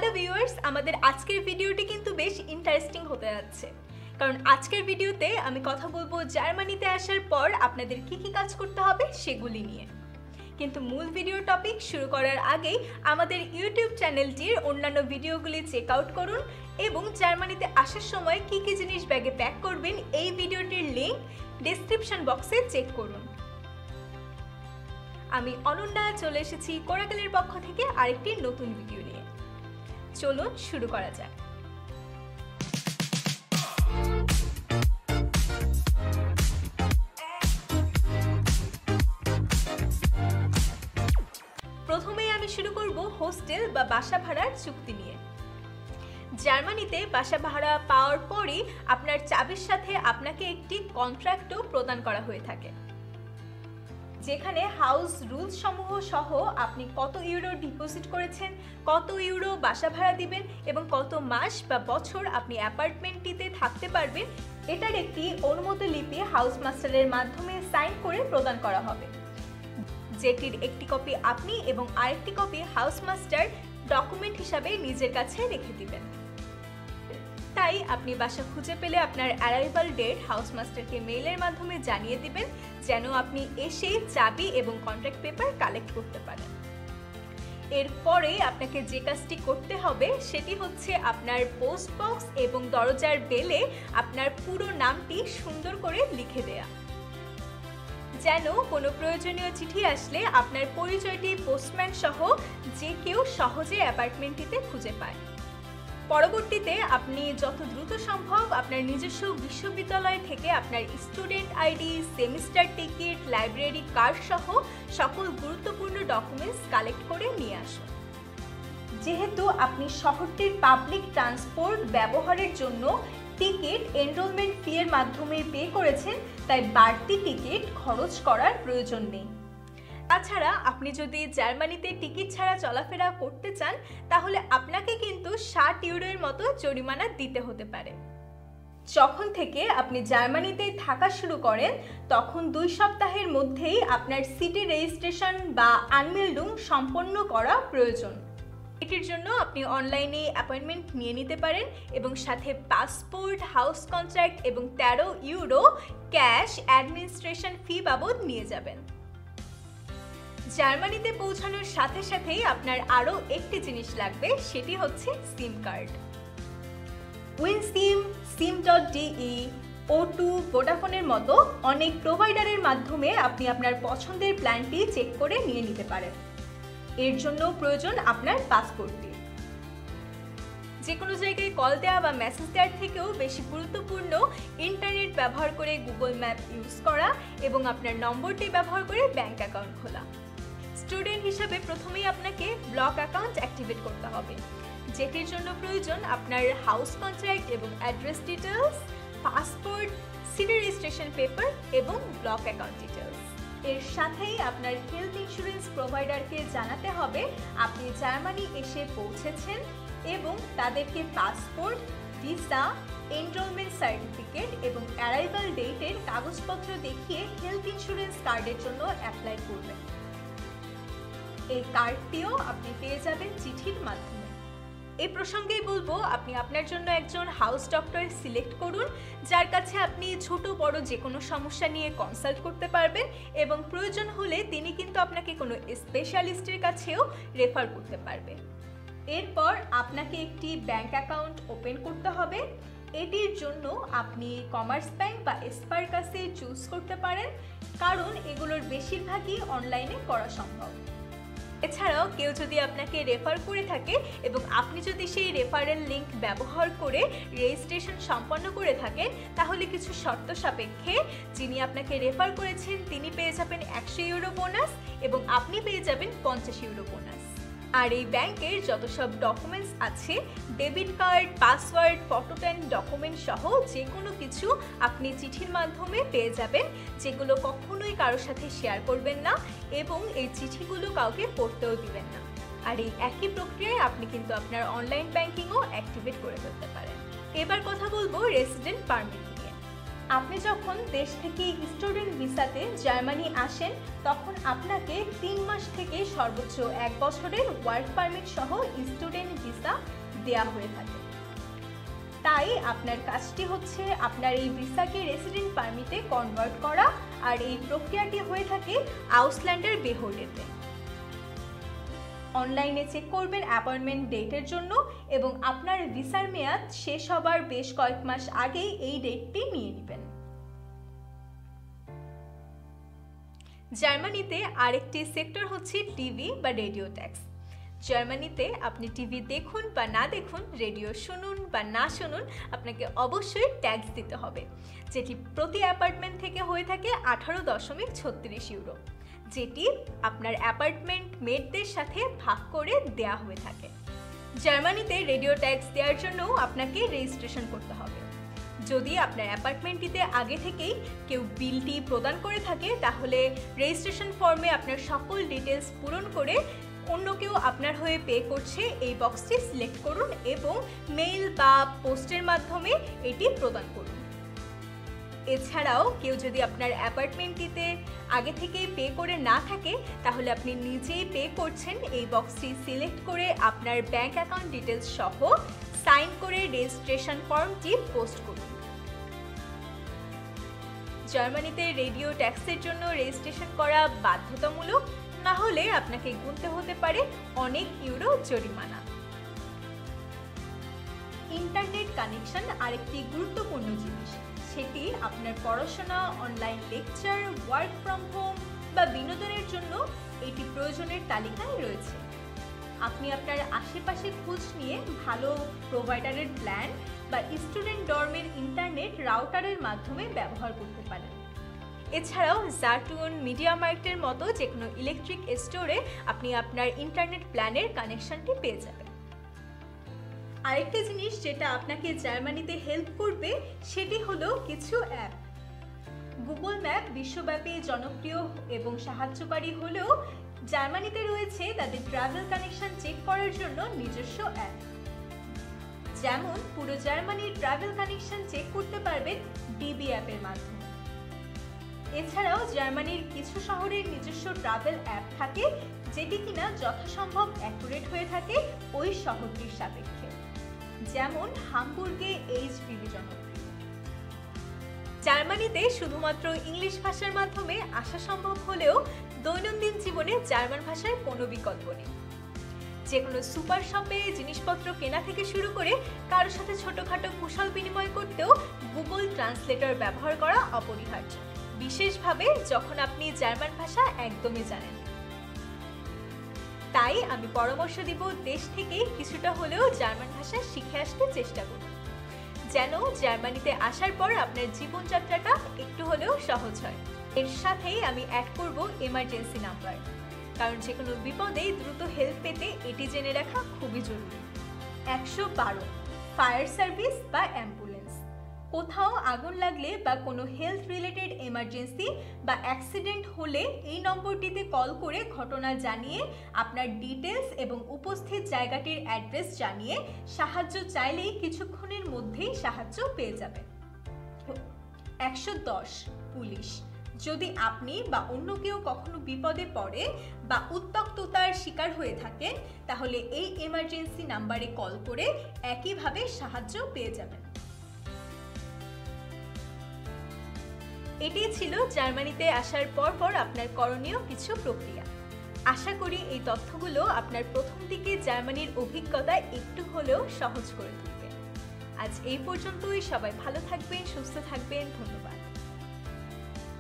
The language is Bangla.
হ্যালো ভিউয়ার্স, আমাদের আজকের ভিডিওটি কিন্তু বেশ ইন্টারেস্টিং হতে যাচ্ছে, কারণ আজকের ভিডিওতে আমি কথা বলবো জার্মানিতে আসার পর আপনাদের কি কি কাজ করতে হবে সেগুলি নিয়ে। কিন্তু মূল ভিডিও টপিক শুরু করার আগেই আমাদের ইউটিউব চ্যানেলটির অন্যান্য ভিডিওগুলি চেক আউট করুন এবং জার্মানিতে আসার সময় কি কি জিনিস ব্যাগে প্যাক করবেন এই ভিডিওটির লিংক ডেসক্রিপশন বক্সে চেক করুন। আমি অনন্যা চলে এসেছি কোরাকেলের পক্ষ থেকে আরেকটি নতুন ভিডিও নিয়ে। চলুন শুরু করা যাক। প্রথমেই আমি শুরু করব হোস্টেল বা বাসা ভাড়ার চুক্তি নিয়ে। জার্মানিতে বাসা ভাড়া পাওয়ার পরই আপনার চাবির সাথে আপনাকে একটি কন্ট্রাক্টও প্রদান করা হয়ে থাকে, যেখানে হাউস রুলস সমূহ সহ আপনি কত ইউরো ডিপোজিট করেছেন, কত ইউরো বাসা ভাড়া দিবেন এবং কত মাস বা বছর আপনি অ্যাপার্টমেন্টটিতে থাকতে পারবেন এটার একটি অনুমতি লিপি হাউস মাস্টারের মাধ্যমে সাইন করে প্রদান করা হবে, যেটির একটি কপি আপনি এবং আরেকটি কপি হাউস মাস্টার ডকুমেন্ট হিসাবে নিজের কাছে রেখে দিবেন। তাই আপনি বাসা খুঁজে পেলে আপনার অ্যারাইভাল ডেট হাউস মাস্টারকে মেইলের মাধ্যমে জানিয়ে দিবেন, যেন আপনি এসে চাবি এবং কন্ট্রাক্ট পেপার কালেক্ট করতে পারেন। এরপরে আপনাকে যে কাজটি করতে হবে সেটি হচ্ছে আপনার পোস্ট বক্স এবং দরজার বেলে আপনার পুরো নামটি সুন্দর করে লিখে দেয়া, যেন কোনো প্রয়োজনীয় চিঠি আসলে আপনার পরিচয়টি পোস্টম্যান সহ যে কেউ সহজে অ্যাপার্টমেন্টটিতে খুঁজে পায়। পরবর্তীতে আপনি যত দ্রুত সম্ভব আপনার নিজস্ব বিশ্ববিদ্যালয় থেকে আপনার student ID, semester ticket, library card সহ সকল গুরুত্বপূর্ণ ডকুমেন্টস কালেক্ট করে নিয়ে আসুন। যেহেতু আপনি শহরটির পাবলিক ট্রান্সপোর্ট ব্যবহারের জন্য টিকিট এনরোলমেন্ট ফি এর মাধ্যমে পে করেছেন, তাই বাড়তি টিকিট খরচ করার প্রয়োজন নেই। তাছাড়া আপনি যদি জার্মানিতে টিকিট ছাড়া চলাফেরা করতে চান তাহলে আপনাকে কিন্তু 60 ইউরোর মতো জরিমানা দিতে হতে পারে। যখন থেকে আপনি জার্মানিতে থাকা শুরু করেন তখন 2 সপ্তাহের মধ্যেই আপনার সিটি রেজিস্ট্রেশন বা আনমেল্ডুং সম্পন্ন করা প্রয়োজন। এটির জন্য আপনি অনলাইনে অ্যাপয়েন্টমেন্ট নিয়ে নিতে পারেন এবং সাথে পাসপোর্ট, হাউস কন্ট্রাক্ট এবং 13 ইউরো ক্যাশ অ্যাডমিনিস্ট্রেশন ফি বাবদ নিয়ে যাবেন। জার্মানিতে পৌঁছানোর সাথে সাথেই আপনার আরও একটি জিনিস লাগবে, সেটি হচ্ছে সিম কার্ড। উইনসিম, সিম.de, O2, ভোডাফোনের মতো অনেক প্রোভাইডারের মাধ্যমে আপনি আপনার পছন্দের প্ল্যানটি চেক করে নিয়ে নিতে পারেন। এর জন্য প্রয়োজন আপনার পাসপোর্টটি। যে কোনো জায়গায় কল দেওয়া বা মেসেজ দেওয়ার থেকেও বেশি গুরুত্বপূর্ণ ইন্টারনেট ব্যবহার করে গুগল ম্যাপ ইউজ করা এবং আপনার নম্বরটি ব্যবহার করে ব্যাংক অ্যাকাউন্ট খোলা। স্টুডেন্ট হিসাবে প্রথমেই আপনাকে ব্লক অ্যাকাউন্ট অ্যাক্টিভেট করতে হবে, যেটির জন্য প্রয়োজন আপনার হাউস কন্ট্রাক্ট এবং address details, passport, city registration paper এবং ব্লক অ্যাকাউন্ট ডিটেলস। এর সাথেই আপনার হেলথ ইন্স্যুরেন্স প্রোভাইডারকে জানাতে হবে আপনি জার্মানি এসে পৌঁছেছেন এবং তাদেরকে পাসপোর্ট, ভিসা, এনরোলমেন্ট সার্টিফিকেট এবং অ্যারাইভাল ডেটের কাগজপত্র দেখিয়ে হেলথ ইন্স্যুরেন্স কার্ডের জন্য অ্যাপ্লাই করবেন। এই কার্ডটিও আপনি পেয়ে যাবেন চিঠির মাধ্যমে। এই প্রসঙ্গেই বলবো আপনি আপনার জন্য একজন হাউস ডক্টর সিলেক্ট করুন, যার কাছে আপনি ছোট বড় যে কোনো সমস্যা নিয়ে কনসাল্ট করতে পারবেন এবং প্রয়োজন হলে তিনি কিন্তু আপনাকে কোনো স্পেশালিস্টের কাছেও রেফার করতে পারবেন। এরপর আপনাকে একটি ব্যাংক অ্যাকাউন্ট ওপেন করতে হবে। এটির জন্য আপনি কমার্স ব্যাংক বা স্পারকাসে চুজ করতে পারেন, কারণ এগুলোর বেশিরভাগই অনলাইনে করা সম্ভব। এছাড়াও কেউ যদি আপনাকে রেফার করে থাকে এবং আপনি যদি সেই রেফারেল লিঙ্ক ব্যবহার করে রেজিস্ট্রেশন সম্পন্ন করে থাকেন তাহলে কিছু শর্ত সাপেক্ষে যিনি আপনাকে রেফার করেছেন তিনি পেয়ে যাবেন 100 ইউরো বোনাস এবং আপনি পেয়ে যাবেন 50 ইউরো বোনাস। আর এই ব্যাংকের যত সব ডকুমেন্টস আছে, debit card, password, photo tan document সহ যে কোনো কিছু আপনি চিঠির মাধ্যমে পেয়ে যাবেন, যেগুলো কখনোই কারোর সাথে শেয়ার করবেন না এবং এই চিঠিগুলো কাউকে পড়তেও দিবেন না। আর এই একই প্রক্রিয়ায় আপনি কিন্তু আপনার অনলাইন ব্যাংকিংও অ্যাক্টিভেট করে ফেলতে পারেন। এবার কথা বলবো রেসিডেন্ট পারমিট নিয়ে। আপনি যখন দেশ থেকে স্টুডেন্ট ভিসাতে জার্মানি আসেন তখন আপনাকে 3 মাস থেকে সর্বোচ্চ 1 বছরের ওয়ার্ক পারমিট সহ স্টুডেন্ট ভিসা দেয়া হয়ে থাকে। তাই আপনার কাজটি হচ্ছে আপনার এই ভিসাকে রেসিডেন্ট পারমিটে কনভার্ট করা, আর এই প্রক্রিয়াটি হয়ে থাকে আউসল্যান্ডার বেহোর্ডেতে। অনলাইনে চেক করবেন অ্যাপয়েন্টমেন্ট ডেটের জন্য এবং আপনার ভিসার মেয়াদ শেষ হবার বেশ কয়েক মাস আগেই এই ডেটটি নিয়ে নেবেন। জার্মানিতে আরেকটি সেক্টর হচ্ছে টিভি বা রেডিও ট্যাক্স। জার্মানিতে আপনি টিভি দেখুন বা না দেখুন, রেডিও শুনুন বা না শুনুন, আপনাকে অবশ্যই ট্যাক্স দিতে হবে, যেটি প্রতি অ্যাপার্টমেন্ট থেকে হয়ে থাকে 18.36 ইউরো, যেটি আপনার অ্যাপার্টমেন্ট মেটদের সাথে ভাগ করে দেয়া হয়ে থাকে। জার্মানিতে রেডিও ট্যাক্স দেওয়ার জন্য আপনাকে রেজিস্ট্রেশন করতে হবে। যদি আপনার অ্যাপার্টমেন্টটিতে আগে থেকেই কেউ বিলটি প্রদান করে থাকে, তাহলে রেজিস্ট্রেশন ফর্মে আপনার সকল ডিটেলস পূরণ করে অন্য কেউ আপনার হয়ে পে করছে এই বক্সটি সিলেক্ট করুন এবং মেইল বা পোস্টের মাধ্যমে এটি প্রদান করুন। এছাড়াও কেউ যদি আপনার অ্যাপার্টমেন্টটিতে আগে থেকেই পে করে না থাকে, তাহলে আপনি নিজেই পে করছেন এই বক্সটি সিলেক্ট করে আপনার ব্যাংক অ্যাকাউন্ট ডিটেলস সহ সাইন করে রেজিস্ট্রেশন ফর্মটি পোস্ট করুন। জার্মানিতে রেডিও ট্যাক্সের জন্য রেজিস্ট্রেশন করা বাধ্যতামূলক, না হলে আপনাকে গুনতে হতে পারে অনেক ইউরো জরিমানা। ইন্টারনেট কানেকশন আরেকটি গুরুত্বপূর্ণ জিনিস। সেটি আপনার পড়াশোনা, online lecture, work from home বা বিনোদনের জন্য এটি প্রয়োজনের তালিকায় রয়েছে। আপনি আপনার আশেপাশে খোঁজ নিয়ে ভালো প্রোভাইডারের প্ল্যান বা স্টুডেন্ট ডর্মের ইন্টারনেট রাউটারের মাধ্যমে ব্যবহার করতে পারেন। এছাড়াও জার্টুন, মিডিয়ামার্ক্টের মতো যে কোনো ইলেকট্রিক স্টোরে আপনি আপনার ইন্টারনেট প্ল্যানের কানেকশনটি পেয়ে যাবেন। আরেকটা জিনিস যেটা আপনাকে জার্মানিতে হেল্প করবে সেটি হলো কিছু অ্যাপ। গুগল ম্যাপ বিশ্বব্যাপী জনপ্রিয় এবং সাহায্যকারী হলেও জার্মানিতে রয়েছে তাদের ট্রাভেল কানেকশন চেক করার জন্য নিজস্ব অ্যাপ। যেমন পুরো জার্মানির ট্রাভেল কানেকশন চেক করতে পারবেন ডিবি অ্যাপের মাধ্যমে। এছাড়াও জার্মানির কিছু শহরের নিজস্ব ট্রাভেল অ্যাপ থাকে, যেটি কিনা যথাসম্ভব অ্যাকুরেট হয়ে থাকে ওই শহরটির সাপেক্ষে। যেমন হামবুর্গে HBB জনপ্রিয়। জার্মানিতে শুধুমাত্র ইংলিশ ভাষার মাধ্যমে আসা সম্ভব হলেও দৈনন্দিন জীবনে জার্মান ভাষার কোনো বিকল্প নেই। যে কোনো সুপার শপে জিনিসপত্র কেনা থেকে শুরু করে কারোর সাথে ছোটখাটো কুশল বিনিময় করতেও গুগল ট্রান্সলেটর ব্যবহার করা অপরিহার্য, বিশেষভাবে যখন আপনি জার্মান ভাষা একদমই জানেন। তাই আমি পরামর্শ দিব দেশ থেকে কিছুটা হলেও জার্মান ভাষা শিখে আসতে চেষ্টা করুন, যেন জার্মানিতে আসার পর আপনার জীবনযাত্রাটা একটু হলেও সহজ হয়। এর সাথেই আমি অ্যাড করব এমার্জেন্সি নাম্বার, কারণ যে কোনো বিপদে দ্রুত হেল্প পেতে এটি জেনে রাখা খুবই জরুরি। 112 ফায়ার সার্ভিস বা অ্যাম্বুলেন্স। কোথাও আগুন লাগলে বা কোনো হেলথ রিলেটেড এমার্জেন্সি বা অ্যাক্সিডেন্ট হলে এই নম্বরটিতে কল করে ঘটনা জানিয়ে আপনার ডিটেলস এবং উপস্থিত জায়গাটির অ্যাড্রেস জানিয়ে সাহায্য চাইলেই কিছুক্ষণের মধ্যেই সাহায্য পেয়ে যাবেন। 110 পুলিশ। যদি আপনি বা অন্য কেউ কখনো বিপদে পড়ে বা উত্তক্ততার শিকার হয়ে থাকেন, তাহলে এই এমার্জেন্সি নাম্বারে কল করে একইভাবে সাহায্য পেয়ে যাবেন। এটি ছিল জার্মানিতে আসার পর আপনার করণীয় কিছু প্রক্রিয়া। আশা করি এই তথ্যগুলো আপনার প্রথম দিকে জার্মানির অভিজ্ঞতা একটু হলেও সহজ করে তুলবে। আজ এই পর্যন্তই। সবাই ভালো থাকবেন, সুস্থ থাকবেন। ধন্যবাদ।